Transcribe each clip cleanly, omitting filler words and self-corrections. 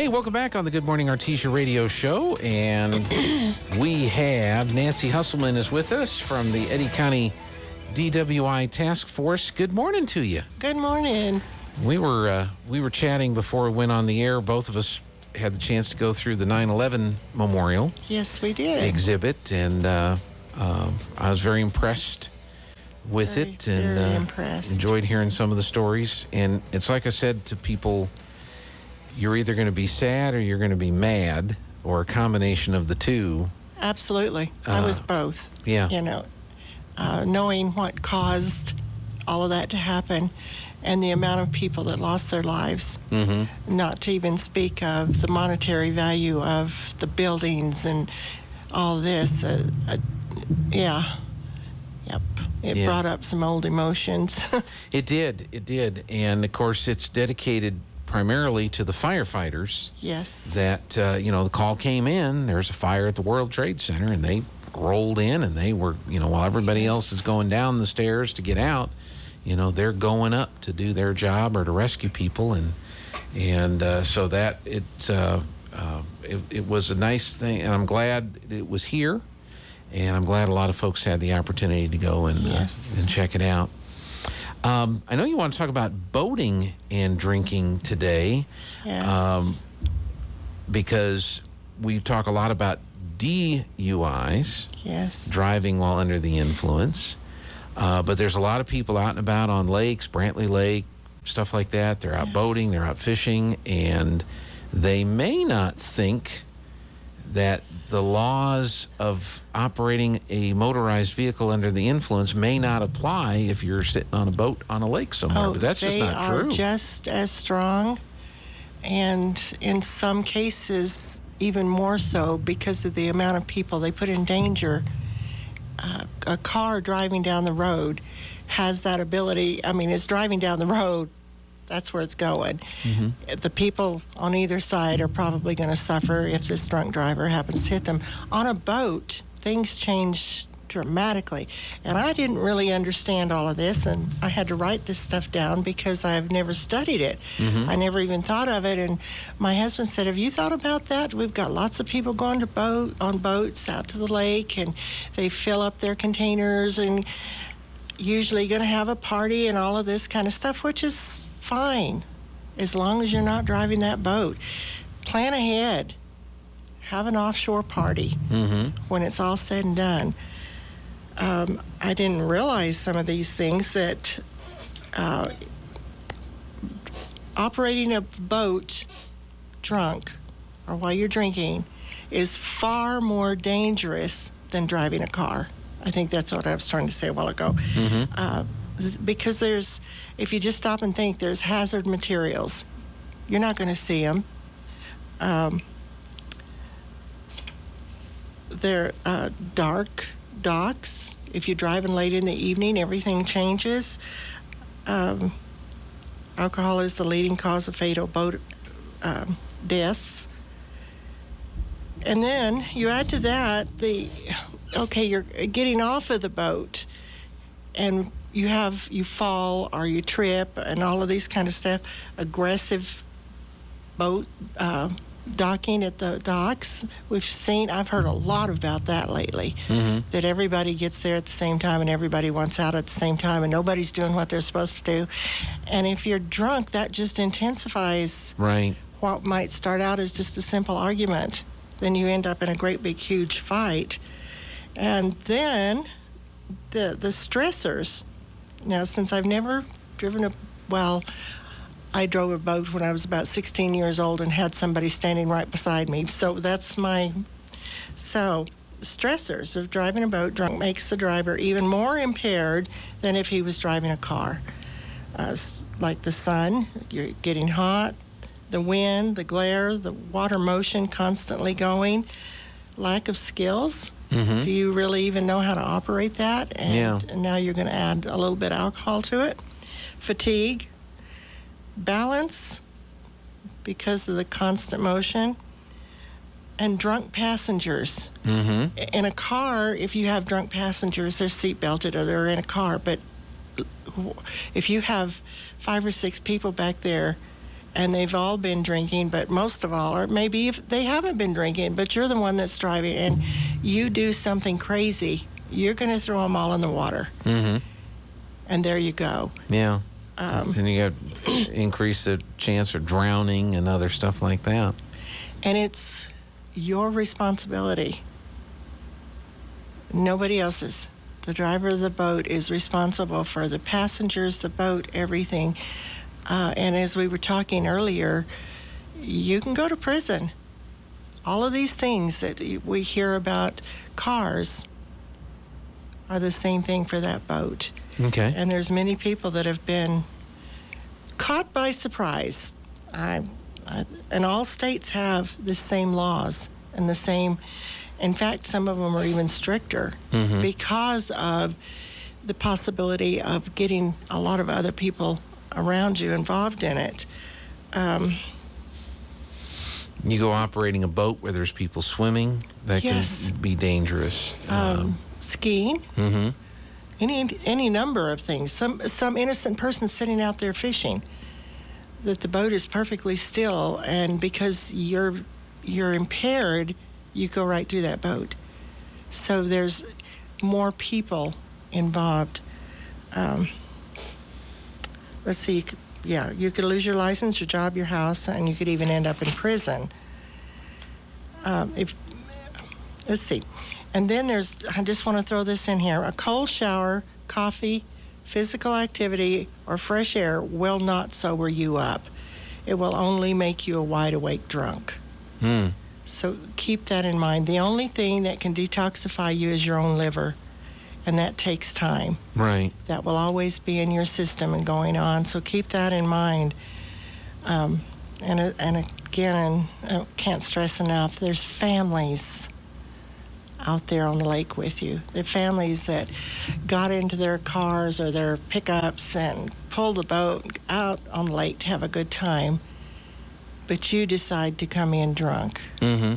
Hey, welcome back on the Good Morning Artesia radio show. And we have Nancy Husselman is with us from the Eddy County DWI Task Force. Good morning to you. Good morning. We were chatting before we went on the air. Both of us had the chance to go through the 9/11 Memorial. Yes, we did. Exhibit, and I was very impressed with it, and very impressed. Enjoyed hearing some of the stories. And it's like I said to people, you're either going to be sad or you're going to be mad, or a combination of the two. Absolutely. I was both. Yeah. You know, knowing what caused all of that to happen and the amount of people that lost their lives, not to even speak of the monetary value of the buildings and all this. Yeah. Yep. It brought up some old emotions. It did. And, of course, it's dedicated primarily to the firefighters. Yes. That, the call came in, there's a fire at the World Trade Center, and they rolled in, and they were, while everybody else is going down the stairs to get out, they're going up to do their job or to rescue people. And so that it was a nice thing, and I'm glad it was here. And I'm glad a lot of folks had the opportunity to go and check it out. I know you want to talk about boating and drinking today. Yes. Because we talk a lot about DUIs. Yes. Driving while under the influence. But there's a lot of people out and about on lakes, Brantley Lake, stuff like that. They're out boating, they're out fishing, and they may not think that the laws of operating a motorized vehicle under the influence may not apply if you're sitting on a boat on a lake somewhere. But that's just not true. They are just as strong, and in some cases even more so because of the amount of people they put in danger. A car driving down the road has that ability. I mean, it's driving down the road. That's where it's going. The people on either side are probably going to suffer if this drunk driver happens to hit them. On a boat, things change dramatically. And I didn't really understand all of this, and I had to write this stuff down because I've never studied it. I never even thought of it. And my husband said, have you thought about that? We've got lots of people going on boats out to the lake, and they fill up their containers and usually going to have a party and all of this kind of stuff, which is fine, as long as you're not driving that boat. Plan ahead. Have an offshore party when it's all said and done. I didn't realize some of these things, that operating a boat drunk or while you're drinking is far more dangerous than driving a car. I think that's what I was trying to say a while ago. Because if you just stop and think, there's hazard materials. You're not going to see them. They're dark docks. If you're driving late in the evening, everything changes. Alcohol is the leading cause of fatal boat deaths. And then you add to that you're getting off of the boat, and you fall or you trip and all of these kind of stuff. Aggressive boat docking at the docks. I've heard a lot about that lately, that everybody gets there at the same time and everybody wants out at the same time and nobody's doing what they're supposed to do. And if you're drunk, that just intensifies what might start out as just a simple argument. Then you end up in a great big huge fight. And then the stressors. Now, since I've never driven I drove a boat when I was about 16 years old and had somebody standing right beside me. So stressors of driving a boat drunk makes the driver even more impaired than if he was driving a car. Like the sun, you're getting hot, the wind, the glare, the water motion constantly going, lack of skills. Do you really even know how to operate that? And now you're going to add a little bit of alcohol to it. Fatigue, balance because of the constant motion, and drunk passengers. In a car, if you have drunk passengers, they're seat belted or they're in a car. But if you have 5 or 6 people back there and they've all been drinking, but most of all, or maybe if they haven't been drinking, but you're the one that's driving, and you do something crazy, you're going to throw them all in the water. Mm-hmm. And there you go. Yeah. And you got increase the chance of drowning and other stuff like that. And it's your responsibility. Nobody else's. The driver of the boat is responsible for the passengers, the boat, everything. And as we were talking earlier, you can go to prison. All of these things that we hear about cars are the same thing for that boat. Okay. And there's many people that have been caught by surprise. And all states have the same laws and the same. In fact, some of them are even stricter because of the possibility of getting a lot of other people around you involved in it. You go operating a boat where there's people swimming, that Yes. can be dangerous. Skiing, Mm-hmm. any number of things. Some innocent person sitting out there fishing, that the boat is perfectly still, and because you're impaired, you go right through that boat. So there's more people involved. Let's see, you could lose your license, your job, your house, and you could even end up in prison. Let's see. And then I just want to throw this in here, a cold shower, coffee, physical activity, or fresh air will not sober you up. It will only make you a wide awake drunk. So keep that in mind. The only thing that can detoxify you is your own liver, and that takes time. Right. That will always be in your system and going on, so keep that in mind. And again, I can't stress enough, there's families out there on the lake with you. The families that got into their cars or their pickups and pulled the boat out on the lake to have a good time, but you decide to come in drunk. Mm-hmm.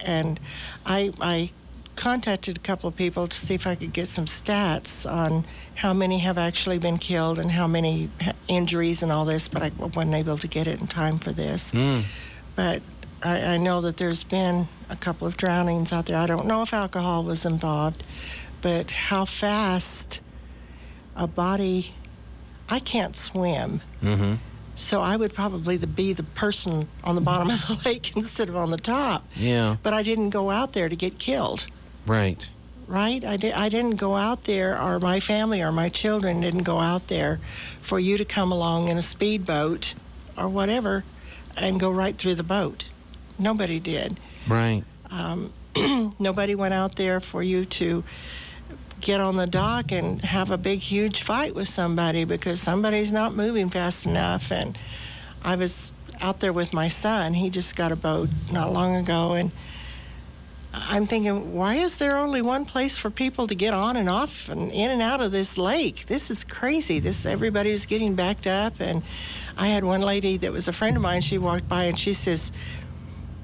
And I contacted a couple of people to see if I could get some stats on how many have actually been killed and how many injuries and all this, but I wasn't able to get it in time for this. But I know that there's been a couple of drownings out there. I don't know if alcohol was involved, but how fast a body... I can't swim. Mm-hmm. So I would probably be the person on the bottom of the lake instead of on the top. Yeah. But I didn't go out there to get killed. Right. Right? I didn't go out there, or my family or my children didn't go out there for you to come along in a speedboat or whatever and go right through the boat. Nobody did. Right. Nobody went out there for you to get on the dock and have a big, huge fight with somebody because somebody's not moving fast enough. And I was out there with my son. He just got a boat not long ago, and I'm thinking, why is there only one place for people to get on and off and in and out of this lake? This is crazy. Everybody was getting backed up, and I had one lady that was a friend of mine. She walked by and she says,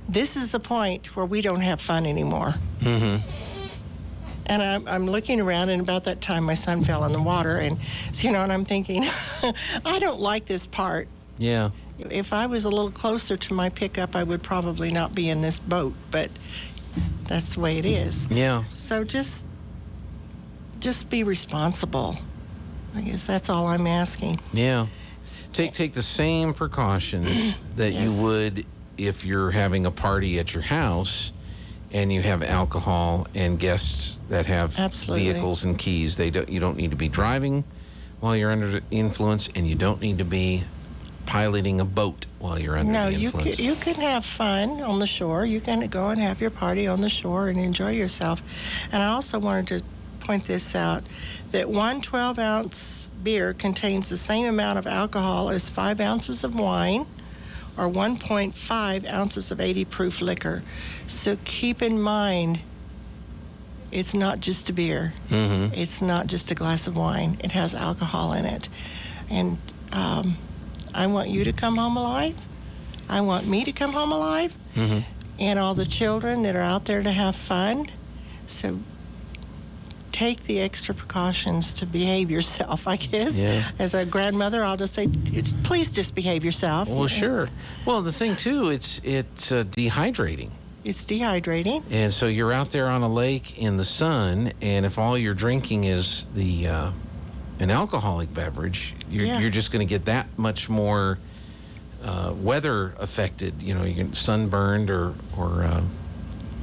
"This is the point where we don't have fun anymore." Mm-hmm. And I'm looking around, and about that time, my son fell in the water, and and I'm thinking, I don't like this part. Yeah. If I was a little closer to my pickup, I would probably not be in this boat, but that's the way it is. Yeah. So just be responsible. I guess that's all I'm asking. Yeah. Take the same precautions that Yes. you would if you're having a party at your house and you have alcohol and guests that have Absolutely. vehicles and keys. You don't need to be driving while you're under the influence, and you don't need to be piloting a boat while you're under No, the you influence. you can have fun on the shore. You can go and have your party on the shore and enjoy yourself. And I also wanted to point this out, that one 12-ounce beer contains the same amount of alcohol as 5 ounces of wine or 1.5 ounces of 80-proof liquor. So keep in mind, it's not just a beer. Mm-hmm. It's not just a glass of wine. It has alcohol in it. And I want you to come home alive. I want me to come home alive. Mm-hmm. And all the children that are out there to have fun. So take the extra precautions to behave yourself, I guess. Yeah. As a grandmother, I'll just say, please just behave yourself. Well, sure. Well, the thing too, it's dehydrating. It's dehydrating. And so you're out there on a lake in the sun, and if all you're drinking is an alcoholic beverage, you're just going to get that much more weather affected. You get sunburned or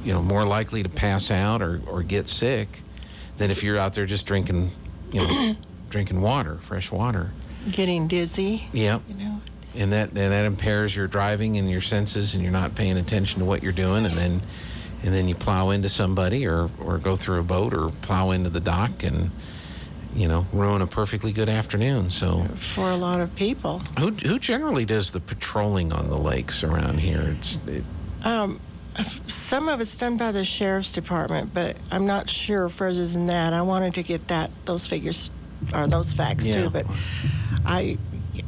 more likely to pass out or get sick than if you're out there just drinking, drinking water, fresh water. Getting dizzy. Yep. And that impairs your driving and your senses, and you're not paying attention to what you're doing, and then you plow into somebody or go through a boat or plow into the dock and ruin a perfectly good afternoon. So for a lot of people. Who generally does the patrolling on the lakes around here? Some of it's done by the sheriff's department, but I'm not sure further than that. I wanted to get those figures or those facts too, but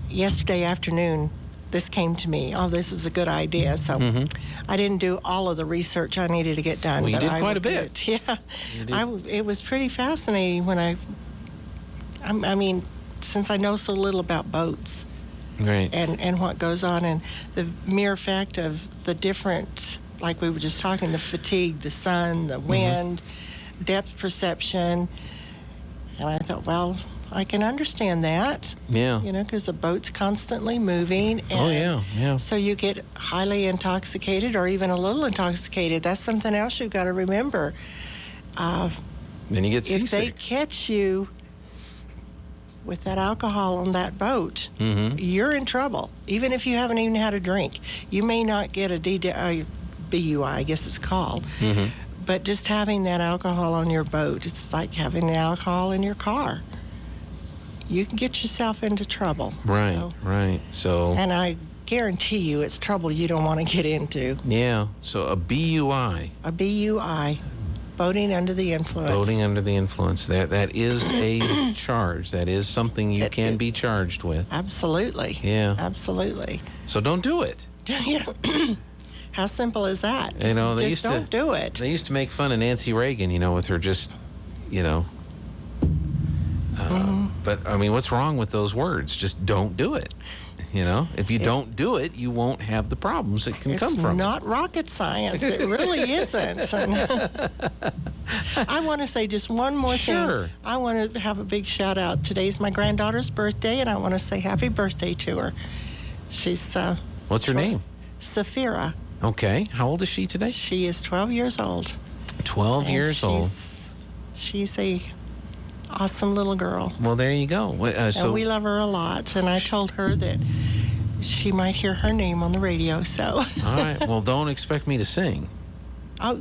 yesterday afternoon, this came to me. Oh, this is a good idea. So I didn't do all of the research I needed to get done. Well, you but did quite a bit. Yeah. It was pretty fascinating when I mean, since I know so little about boats. Right. And what goes on, and the mere fact of the different, like we were just talking, the fatigue, the sun, the wind, depth perception. And I thought, well, I can understand that. Yeah. Because the boat's constantly moving. And oh, yeah. So you get highly intoxicated or even a little intoxicated. That's something else you've got to remember. Then you get seasick. If they catch you with that alcohol on that boat, you're in trouble. Even if you haven't even had a drink. You may not get a DWI, I guess it's called. But just having that alcohol on your boat, it's like having the alcohol in your car. You can get yourself into trouble. Right. So. And I guarantee you it's trouble you don't want to get into. Yeah. So a BUI. A BUI. Boating under the influence. Boating under the influence. That is a charge. That is something you can be charged with. Absolutely. Yeah. Absolutely. So don't do it. How simple is that? Just don't do it. They used to make fun of Nancy Reagan, with her just, But, I mean, what's wrong with those words? Just don't do it. If you don't do it, you won't have the problems that can come from it. It's not rocket science. It really isn't. I want to say just one more thing. I want to have a big shout out. Today's my granddaughter's birthday, and I want to say happy birthday to her. She's what's her name? Safira. Okay. How old is she today? She is 12 years old. 12 years old. She's a awesome little girl. Well, there you go. And we love her a lot, and I told her that she might hear her name on the radio, so. All right. Well, don't expect me to sing. Oh,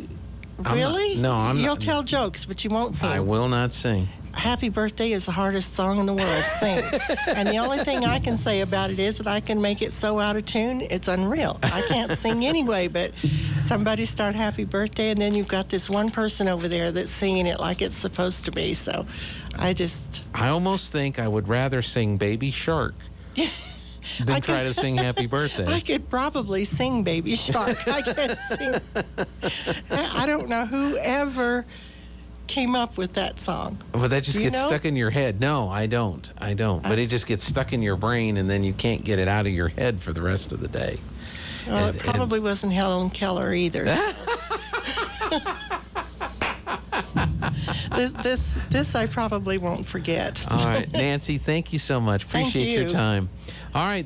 really? I'm not. You'll tell jokes, but you won't sing. I will not sing. Happy Birthday is the hardest song in the world to sing. And the only thing I can say about it is that I can make it so out of tune, it's unreal. I can't sing anyway, but somebody start Happy Birthday, and then you've got this one person over there that's singing it like it's supposed to be. So I almost think I would rather sing Baby Shark than try to sing Happy Birthday. I could probably sing Baby Shark. I can't sing. I don't know who ever came up with that song. Well, that just gets stuck in your head. No, I don't. But it just gets stuck in your brain, and then you can't get it out of your head for the rest of the day. Well, it probably wasn't Helen Keller either. This I probably won't forget. All right, Nancy, thank you so much. Appreciate your time. All right.